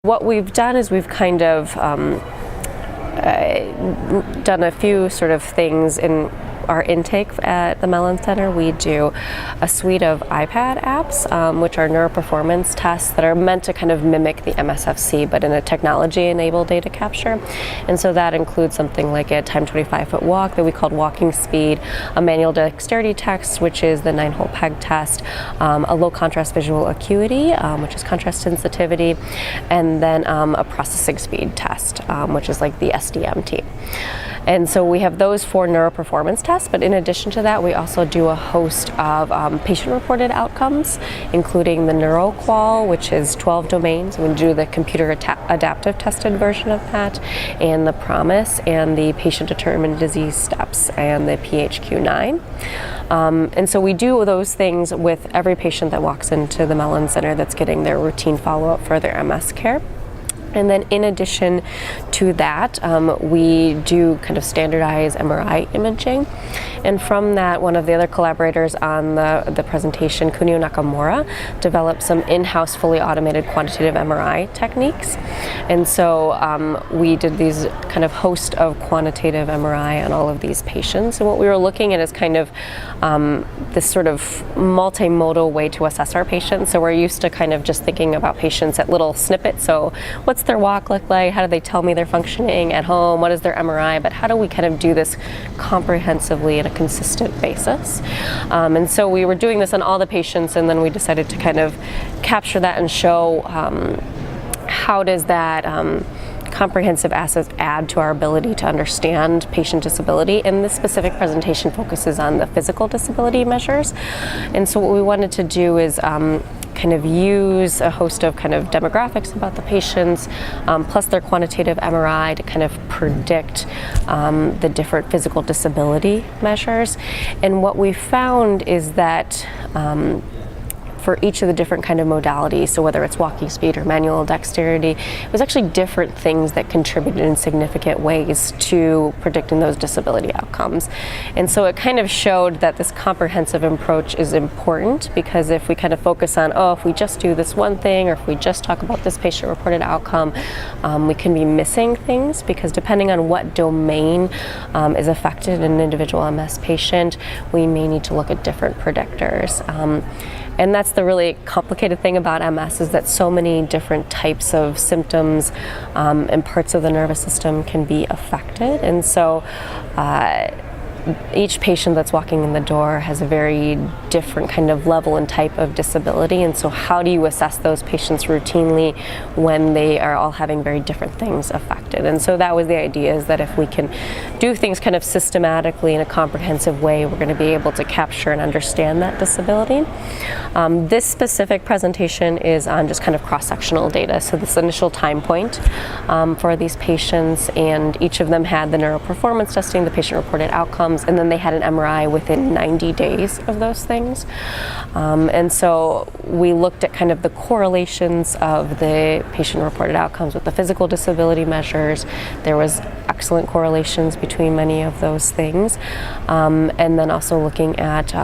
What we've done is we've kind of done a few sort of things in our intake at the Mellen Center. We do a suite of iPad apps, which are neuroperformance tests that are meant to kind of mimic the MSFC, but in a technology-enabled data capture. And so that includes something like a time 25-foot walk that we called walking speed, a manual dexterity test, which is the 9-hole peg test, a low contrast visual acuity, which is contrast sensitivity, and then a processing speed test, which is like the SDMT. And so we have those 4 neuroperformance tests, but in addition to that, we also do a host of patient-reported outcomes, including the Neuro qual, which is 12 domains. We do the computer adaptive tested version of that, and the PROMIS, and the patient-determined disease steps, and the PHQ-9. And so we do those things with every patient that walks into the Mellen Center that's getting their routine follow-up for their MS care. And then in addition to that, we do kind of standardized MRI imaging. And from that, one of the other collaborators on the presentation, Kunio Nakamura, developed some in-house fully automated quantitative MRI techniques. And so we did these kind of host of quantitative MRI on all of these patients. And what we were looking at is kind of this sort of multimodal way to assess our patients. So we're used to kind of just thinking about patients at little snippets. So what's their walk look like? How do they tell me they're functioning at home? What is their MRI? But how do we kind of do this comprehensively on a consistent basis? And so we were doing this on all the patients, and then we decided to kind of capture that and show how does that comprehensive assets add to our ability to understand patient disability. And this specific presentation focuses on the physical disability measures. And so what we wanted to do is kind of use a host of kind of demographics about the patients, plus their quantitative MRI to kind of predict the different physical disability measures. And what we found is that for each of the different kind of modalities, so whether it's walking speed or manual dexterity, it was actually different things that contributed in significant ways to predicting those disability outcomes. And so it kind of showed that this comprehensive approach is important, because if we kind of focus on, if we just do this one thing, or if we just talk about this patient-reported outcome, we can be missing things, because depending on what domain is affected in an individual MS patient, we may need to look at different predictors. And that's the really complicated thing about MS, is that so many different types of symptoms and parts of the nervous system can be affected. And so each patient that's walking in the door has a very different kind of level and type of disability. And so how do you assess those patients routinely when they are all having very different things affected? And so that was the idea, is that if we can do things kind of systematically in a comprehensive way, we're going to be able to capture and understand that disability. This specific presentation is on just kind of cross-sectional data. So this initial time point for these patients, and each of them had the neuroperformance testing, the patient-reported outcomes, and then they had an MRI within 90 days of those things. And so we looked at kind of the correlations of the patient-reported outcomes with the physical disability measures. There was excellent correlations between many of those things. And then also looking at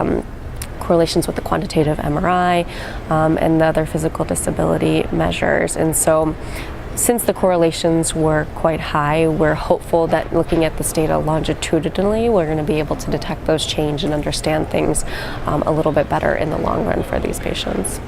correlations with the quantitative MRI and the other physical disability measures. And so since the correlations were quite high, we're hopeful that looking at this data longitudinally, we're going to be able to detect those changes and understand things a little bit better in the long run for these patients.